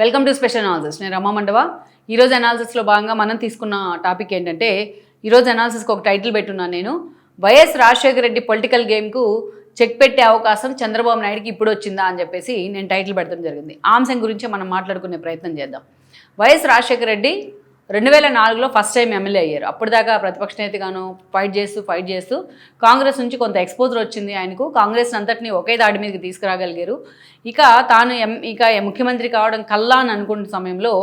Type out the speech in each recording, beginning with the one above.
Welcome to special analysis. నేను రమా మండవ. ఈరోజు అనాలిసిస్లో భాగంగా మనం తీసుకున్న టాపిక్ ఏంటంటే, ఈరోజు అనాలిసిస్కి ఒక టైటిల్ పెట్టున్నాను నేను. వైఎస్ రాజశేఖర రెడ్డి పొలిటికల్ గేమ్కు చెక్ పెట్టే అవకాశం చంద్రబాబు నాయుడుకి ఇప్పుడు వచ్చిందా అని చెప్పేసి నేను టైటిల్ పెట్టడం జరిగింది. ఆ అంశం గురించి మనం మాట్లాడుకునే ప్రయత్నం చేద్దాం. వైఎస్ రాజశేఖర రెడ్డి 2004లో ఫస్ట్ టైం ఎమ్మెల్యే అయ్యారు. అప్పటిదాకా ప్రతిపక్ష నేతగాను ఫైట్ చేస్తూ కాంగ్రెస్ నుంచి కొంత ఎక్స్పోజర్ వచ్చింది ఆయనకు. కాంగ్రెస్ అంతటినీ ఒకే దాడి మీదకి తీసుకురాగలిగారు. ఇక తాను ముఖ్యమంత్రి కావడం కల్లా అని అనుకున్న సమయంలో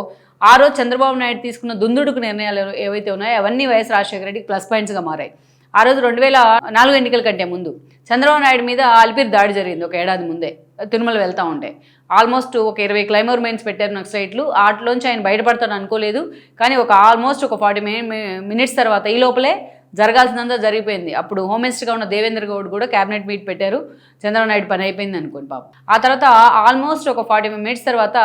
ఆ రోజు చంద్రబాబు నాయుడు తీసుకున్న దుందుడుకు నిర్ణయాలు ఏవైతే ఉన్నాయో అవన్నీ వైఎస్ రాజశేఖర రెడ్డికి ప్లస్ పాయింట్స్గా మారాయి. ఆ రోజు 2004 ఎన్నికల కంటే ముందు చంద్రబాబు నాయుడు మీద అలిపిరి దాడి జరిగింది ఒక ఏడాది ముందే. తిరుమల వెళ్తూ ఉంటే ఆల్మోస్ట్ ఒక 20 క్లైమర్ మైన్స్ పెట్టారు నక్సలైట్లు. వాటిలోంచి ఆయన బయటపడతాను అనుకోలేదు. కానీ ఆల్మోస్ట్ ఒక 40 మినిట్స్ తర్వాత ఈ లోపలే జరగాల్సినంత జరిగిపోయింది. అప్పుడు హోమ్ మినిస్టర్గా ఉన్న దేవేంద్ర గౌడ్ కూడా క్యాబినెట్ మీట్ పెట్టారు. చంద్రబాబు నాయుడు పని అయిపోయింది అనుకోండి పాపం. ఆ తర్వాత ఆల్మోస్ట్ ఒక 40 మినిట్స్ తర్వాత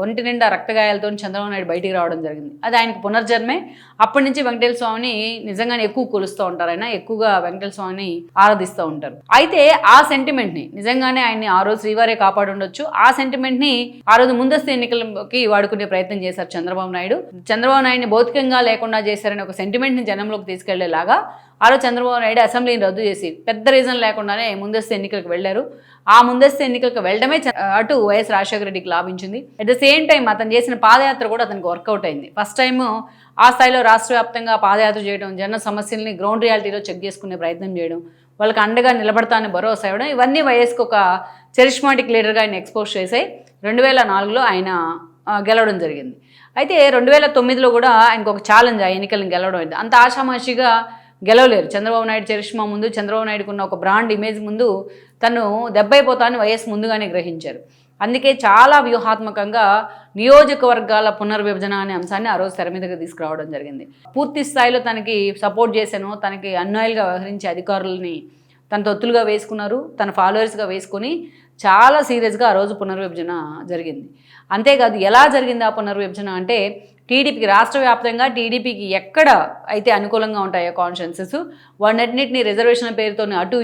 ఒంటి నిండా రక్తగాయాలతో చంద్రబాబు నాయుడు బయటికి రావడం జరిగింది. అది ఆయనకు పునర్జన్మే. అప్పటి నుంచి వెంకటేశ్వర స్వామిని నిజంగానే ఎక్కువ కొలుస్తూ ఉంటారు. ఆయన ఎక్కువగా వెంకటేశ్వర స్వామిని ఆరాధిస్తూ ఉంటారు. అయితే ఆ సెంటిమెంట్ని నిజంగానే ఆయన్ని ఆ రోజు శ్రీవారే కాపాడుండొచ్చు. ఆ సెంటిమెంట్ని ఆ రోజు ముందస్తు ఎన్నికలకి వాడుకునే ప్రయత్నం చేశారు చంద్రబాబు నాయుడు. చంద్రబాబు నాయుడిని భౌతికంగా లేకుండా చేశారని ఒక సెంటిమెంట్ని జనంలోకి తీసుకెళ్లేలాగా ఆ రోజు చంద్రబాబు నాయుడు అసెంబ్లీని రద్దు చేసి పెద్ద రీజన్ లేకుండానే ముందస్తు ఎన్నికలకు వెళ్లారు. ఆ ముందస్తు ఎన్నికలకు వెళ్ళడమే అటు వైఎస్ రాజశేఖర రెడ్డికి లాభించింది. అట్ ద సేమ్ టైం అతను చేసిన పాదయాత్ర కూడా అతనికి వర్కౌట్ అయింది. ఫస్ట్ టైం ఆ స్థాయిలో రాష్ట్ర వ్యాప్తంగా పాదయాత్ర చేయడం, జన సమస్యల్ని గ్రౌండ్ రియాలిటీలో చెక్ చేసుకునే ప్రయత్నం చేయడం, వాళ్ళకి అండగా నిలబడతానని భరోసా ఇవ్వడం, ఇవన్నీ వైఎస్కి ఒక చరిష్మాటిక్ లీడర్గా ఆయన ఎక్స్పోజ్ చేశాయి. 2004లో ఆయన గెలవడం జరిగింది. అయితే 2009లో కూడా ఆయనకు ఒక ఛాలెంజ్ ఆ ఎన్నికలను గెలవడం అయింది. అంత ఆషామాషిగా గెలవలేరు. చంద్రబాబు నాయుడు చరిష్మా ముందు, చంద్రబాబు నాయుడుకు ఉన్న ఒక బ్రాండ్ ఇమేజ్ ముందు తను దెబ్బైపోతానని వైఎస్ ముందుగానే గ్రహించారు. అందుకే చాలా వ్యూహాత్మకంగా నియోజకవర్గాల పునర్విభజన అనే అంశాన్ని ఆ రోజు తెర మీదకి తీసుకురావడం జరిగింది. పూర్తి స్థాయిలో తనకి సపోర్ట్ చేశాను, తనకి అన్యాయులుగా వ్యవహరించే అధికారులని తన తొత్తులుగా వేసుకున్నారు, తన ఫాలోవర్స్గా వేసుకొని చాలా సీరియస్గా ఆ రోజు పునర్విభజన జరిగింది. అంతేకాదు ఎలా జరిగింది ఆ పునర్విభజన అంటే, టీడీపీకి రాష్ట్ర వ్యాప్తంగా టీడీపీకి ఎక్కడ అయితే అనుకూలంగా ఉంటాయో కాన్స్టిట్యున్సీస్ వాటన్నిటిని రిజర్వేషన్ల పేరుతో అటు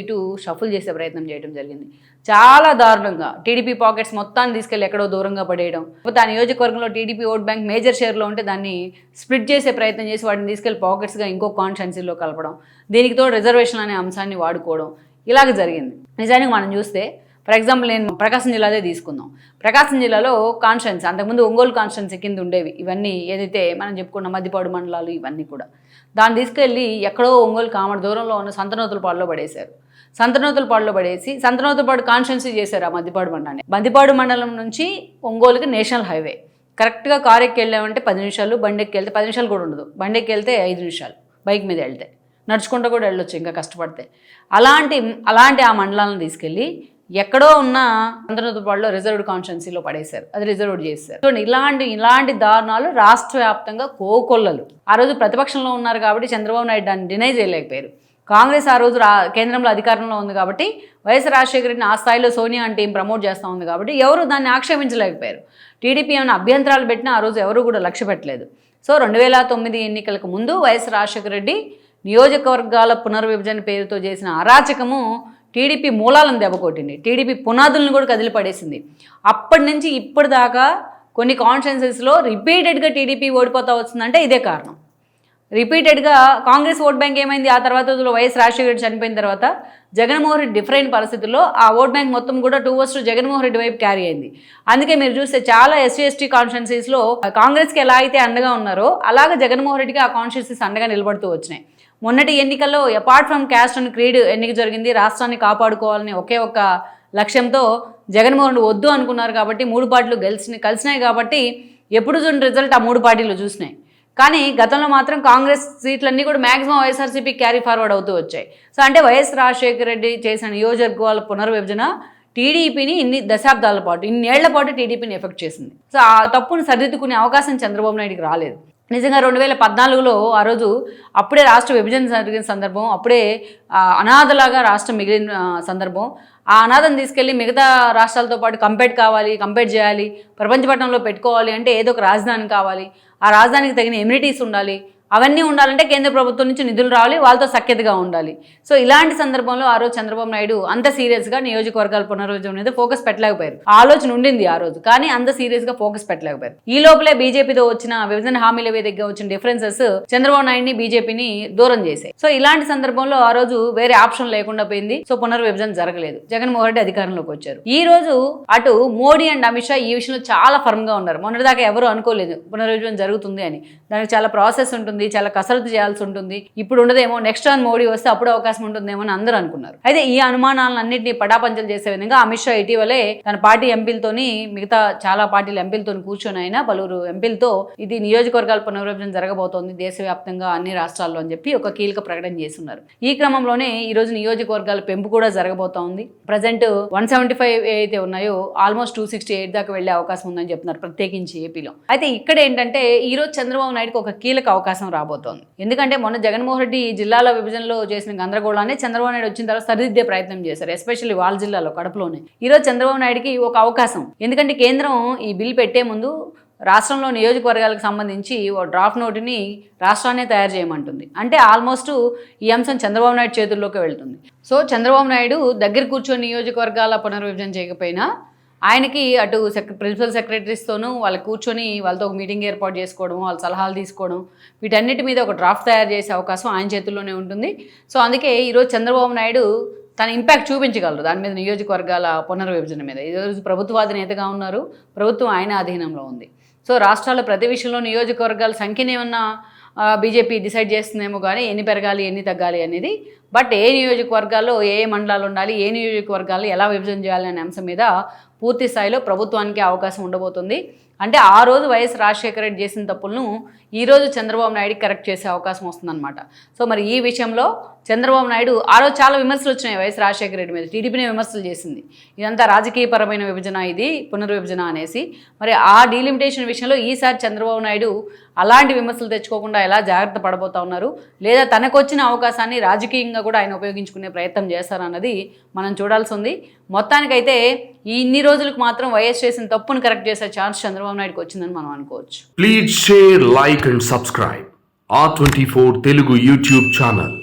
ఇటు షఫుల్ చేసే ప్రయత్నం చేయడం జరిగింది. చాలా దారుణంగా టీడీపీ పాకెట్స్ మొత్తాన్ని తీసుకెళ్ళి ఎక్కడో దూరంగా పడేయడం, లేకపోతే ఆ నియోజకవర్గంలో టీడీపీ ఓట్ బ్యాంక్ మేజర్ షేర్లో ఉంటే దాన్ని స్ప్లిట్ చేసే ప్రయత్నం చేసి వాటిని తీసుకెళ్ళి పాకెట్స్గా ఇంకో కాన్స్టిట్యున్సీలో కలపడం, దీనికి తోడు రిజర్వేషన్ అనే అంశాన్ని వాడుకోవడం, ఇలాగ జరిగింది. నిజానికి మనం చూస్తే ఫర్ ఎగ్జాంపుల్ నేను ప్రకాశం జిల్లాదే తీసుకుందాం. ప్రకాశం జిల్లాలో కాన్స్టిట్యున్సీ అంతకుముందు ఒంగోలు కాన్స్టిట్యున్సీ కింద ఉండేవి ఇవన్నీ, ఏదైతే మనం చెప్పుకున్న మద్దిపాడు మండలాలు ఇవన్నీ కూడా. దాన్ని తీసుకెళ్ళి ఎక్కడో ఒంగోలు కామడ దూరంలో ఉన్న సంతనూతలపాడులో పడేశారు. సంతనూతలపాడులో పడేసి సంతనూతలపాడు కాన్స్టిట్యున్సీ చేశారు ఆ మద్దిపాడు మండలాన్ని. మద్దిపాడు మండలం నుంచి ఒంగోలుకి నేషనల్ హైవే. కరెక్ట్గా కారు ఎక్కి వెళ్ళామంటే 10 నిమిషాలు, బండి ఎక్కి వెళ్తే 10 నిమిషాలు కూడా ఉండదు. బండి ఎక్కి వెళ్తే 5 నిమిషాలు, బైక్ మీద వెళ్తే, నడుచుకుంటూ కూడా వెళ్ళొచ్చు ఇంకా కష్టపడితే. అలాంటి ఆ మండలాలను తీసుకెళ్ళి ఎక్కడో ఉన్న సంతనూతలపాడులో రిజర్వ్డ్ కాన్స్టిట్యున్సీలో పడేశారు. అది రిజర్వ్డ్ చేశారు. చూడండి, ఇలాంటి దారుణాలు రాష్ట్ర వ్యాప్తంగా కోకొల్లలు. ఆ రోజు ప్రతిపక్షంలో ఉన్నారు కాబట్టి చంద్రబాబు నాయుడు దాన్ని డినై చేయలేకపోయారు. కాంగ్రెస్ ఆ రోజు కేంద్రంలో అధికారంలో ఉంది కాబట్టి వైఎస్ రాజశేఖర రెడ్డిని ఆ స్థాయిలో సోనియా అంటే ప్రమోట్ చేస్తూ ఉంది కాబట్టి ఎవరు దాన్ని ఆక్షేపించలేకపోయారు. టీడీపీ ఏమైనా అభ్యంతరాలు పెట్టినా ఆ రోజు ఎవరు కూడా లక్ష్య పెట్టలేదు. సో 2009 ఎన్నికలకు ముందు వైఎస్ రాజశేఖర రెడ్డి నియోజకవర్గాల పునర్విభజన పేరుతో చేసిన అరాచకము టీడీపీ మూలాలను దెబ్బకొట్టింది. టీడీపీ పునాదులను కూడా కదిలిపడేసింది. అప్పటి నుంచి ఇప్పటిదాకా కొన్ని కాన్స్టిట్యున్సీస్లో రిపీటెడ్గా టీడీపీ ఓడిపోతా వస్తుందంటే ఇదే కారణం. రిపీటెడ్గా కాంగ్రెస్ ఓట్ బ్యాంక్ ఏమైంది, ఆ తర్వాత వైఎస్ రాజశేఖర రెడ్డి చనిపోయిన తర్వాత జగన్మోహన్ రెడ్డి డిఫరెంట్ పరిస్థితుల్లో ఆ ఓట్ బ్యాంక్ మొత్తం కూడా 2-1 జగన్మోహన్ రెడ్డి వైపు క్యారీ అయింది. అందుకే మీరు చూస్తే చాలా ఎస్సీ/ఎస్టీ కాన్స్టిట్యున్సీస్లో కాంగ్రెస్కి ఎలా అయితే అండగా ఉన్నారో అలాగే జగన్మోహన్ రెడ్డికి ఆ కాన్స్టిట్యున్సీస్ అండగా నిలబడుతూ వచ్చినాయి. మొన్నటి ఎన్నికల్లో apart from caste and creed ఎన్నిక జరిగింది. రాష్ట్రాన్ని కాపాడుకోవాలని ఒకే ఒక లక్ష్యంతో జగన్మోహన్ రెడ్డి వద్దు అనుకున్నారు కాబట్టి 3 పార్టీలు కలిసినాయి కాబట్టి ఎప్పుడు చూసిన రిజల్ట్ ఆ 3 పార్టీలు చూసినాయి. కానీ గతంలో మాత్రం కాంగ్రెస్ సీట్లన్నీ కూడా మ్యాక్సిమం వైఎస్ఆర్సీపీ క్యారీ ఫార్వర్డ్ అవుతూ వచ్చాయి. సో అంటే వైఎస్ రాజశేఖర రెడ్డి చేసిన నియోజకవర్గాల పునర్విభజన టీడీపీని ఇన్ని దశాబ్దాల పాటు, ఇన్నేళ్ల పాటు టీడీపీని ఎఫెక్ట్ చేసింది. సో ఆ తప్పును సరిదిద్దుకునే అవకాశం చంద్రబాబు నాయుడుకి రాలేదు. నిజంగా 2014లో ఆ రోజు అప్పుడే రాష్ట్ర విభజన జరిగిన సందర్భం, అప్పుడే అనాథలాగా రాష్ట్రం మిగిలిన సందర్భం. ఆ అనాథను తీసుకెళ్ళి మిగతా రాష్ట్రాలతో పాటు కంపేట్ చేయాలి, ప్రపంచ పట్టణంలో పెట్టుకోవాలి అంటే ఏదో ఒక రాజధాని కావాలి, ఆ రాజధానికి తగిన ఎమ్యూనిటీస్ ఉండాలి, అవన్నీ ఉండాలంటే కేంద్ర ప్రభుత్వం నుంచి నిధులు రావాలి, వాళ్ళతో సఖ్యతగా ఉండాలి. సో ఇలాంటి సందర్భంలో ఆ రోజు చంద్రబాబు నాయుడు అంత సీరియస్గా నియోజకవర్గాల పునర్విభజన మీద ఫోకస్ పెట్టలేకపోయారు. ఆలోచన ఉండింది ఆ రోజు, కానీ అంత సీరియస్గా ఫోకస్ పెట్టలేకపోయారు. ఈ లోపలే బీజేపీతో వచ్చిన విభజన హామీల వేదికగా వచ్చిన డిఫరెన్సెస్ చంద్రబాబు నాయుడిని బీజేపీని దూరం చేశాయి. సో ఇలాంటి సందర్భంలో ఆ రోజు వేరే ఆప్షన్ లేకుండా పోయింది. సో పునర్విభజన జరగలేదు. జగన్మోహన్ రెడ్డి అధికారంలోకి వచ్చారు. ఈ రోజు అటు మోడీ అండ్ అమిత్ షా ఈ విషయంలో చాలా ఫర్మ్ గా ఉన్నారు. మొన్నటిదాకా ఎవరు అనుకోలేదు పునర్విభజన జరుగుతుంది అని. దానికి చాలా ప్రాసెస్ ఉంటుంది, చాలా కసరత్తు చేయాల్సి ఉంటుంది. ఇప్పుడు ఉండదేమో, నెక్స్ట్ టైం మోడీ వస్తే అప్పుడు అవకాశం ఉంటుందేమో అని అందరూ అనుకున్నారు. అయితే ఈ అనుమానాలన్నింటినీ పటాపంచలు చేసే విధంగా అమిత్ షా ఇటీవలే తన పార్టీ ఎంపీలతోని, మిగతా చాలా పార్టీల ఎంపీలతో కూర్చొని అయినా పలువురు ఎంపీలతో ఇది నియోజకవర్గాల పునర్విభజన జరగబోతోంది దేశవ్యాప్తంగా అన్ని రాష్ట్రాల్లో అని చెప్పి ఒక కీలక ప్రకటన చేస్తున్నారు. ఈ క్రమంలోనే ఈ రోజు నియోజకవర్గాల పెంపు కూడా జరగబోతోంది. ప్రజెంట్ 175 అయితే ఉన్నాయో ఆల్మోస్ట్ 268 దాకా వెళ్లే అవకాశం ఉందని చెప్తున్నారు, ప్రత్యేకించి ఏపీలో. అయితే ఇక్కడ ఏంటంటే ఈ రోజు చంద్రబాబు నాయుడుకి ఒక కీలక అవకాశం రాబోతోంది. ఎందుకంటే మొన్న జగన్మోహన్ రెడ్డి జిల్లాల విభజనలో చేసిన గందరగోళాన్ని చంద్రబాబు నాయుడు వచ్చిన తర్వాత సరిదిద్దే ప్రయత్నం చేశారు, ఎస్పెషల్లీ వాళ్ళ జిల్లాలో కడపలోనే. ఈ రోజు చంద్రబాబు నాయుడుకి ఒక అవకాశం. ఎందుకంటే కేంద్రం ఈ బిల్ పెట్టే ముందు రాష్ట్రంలో నియోజకవర్గాలకు సంబంధించి ఓ డ్రాఫ్ట్ నోటుని రాష్ట్రాన్నే తయారు చేయమంటుంది. అంటే ఆల్మోస్ట్ ఈ అంశం చంద్రబాబు నాయుడు చేతుల్లోకి వెళ్తుంది. సో చంద్రబాబు నాయుడు దగ్గర కూర్చొని నియోజకవర్గాల పునర్విభజన చేయకపోయినా ఆయనకి అటు ప్రిన్సిపల్ సెక్రటరీస్తోనూ వాళ్ళు కూర్చొని వాళ్ళతో ఒక మీటింగ్ ఏర్పాటు చేసుకోవడం, వాళ్ళ సలహాలు తీసుకోవడం, వీటన్నిటి మీద ఒక డ్రాఫ్ట్ తయారు చేసే అవకాశం ఆయన చేతుల్లోనే ఉంటుంది. సో అందుకే ఈరోజు చంద్రబాబు నాయుడు తన ఇంపాక్ట్ చూపించగలరు దాని మీద, నియోజకవర్గాల పునర్విభజన మీద. ఈరోజు ప్రభుత్వాది నేతగా ఉన్నారు, ప్రభుత్వం ఆయన అధీనంలో ఉంది. సో రాష్ట్రాల ప్రతి విషయంలో నియోజకవర్గాల సంఖ్యను ఏమన్నా బీజేపీ డిసైడ్ చేస్తుందేమో కానీ ఎన్ని పెరగాలి ఎన్ని తగ్గాలి అనేది, బట్ ఏ నియోజకవర్గాల్లో ఏ మండలాలు ఉండాలి, ఏ నియోజకవర్గాల్లో ఎలా విభజన చేయాలి అనే అంశం మీద పూర్తి స్థాయిలో ప్రభుత్వానికి అవకాశం ఉండబోతుంది. అంటే ఆ రోజు వైఎస్ రాజశేఖర రెడ్డి చేసిన తప్పులను ఈరోజు చంద్రబాబు నాయుడుకి కరెక్ట్ చేసే అవకాశం వస్తుందన్నమాట. సో మరి ఈ విషయంలో చంద్రబాబు నాయుడు ఆ రోజు చాలా విమర్శలు వచ్చినాయి వైఎస్ రాజశేఖర రెడ్డి మీద, టీడీపీనే విమర్శలు చేసింది, ఇదంతా రాజకీయపరమైన విభజన, ఇది పునర్విభజన అనేసి. మరి ఆ డీలిమిటేషన్ విషయంలో ఈసారి చంద్రబాబు నాయుడు అలాంటి విమర్శలు తెచ్చుకోకుండా ఎలా జాగ్రత్త పడబోతా ఉన్నారు, లేదా తనకు వచ్చిన అవకాశాన్ని రాజకీయంగా కూడా ఆయన ఉపయోగించుకునే ప్రయత్నం చేస్తారన్నది మనం చూడాల్సి ఉంది. మొత్తానికైతే ఈ ఇన్ని రోజులకు మాత్రం వైఎస్ చేసిన తప్పును కరెక్ట్ చేసే ఛాన్స్ చంద్రబాబు నాయుడుకి వచ్చిందని మనం అనుకోవచ్చు. Please share, like and subscribe R24 Telugu YouTube channel.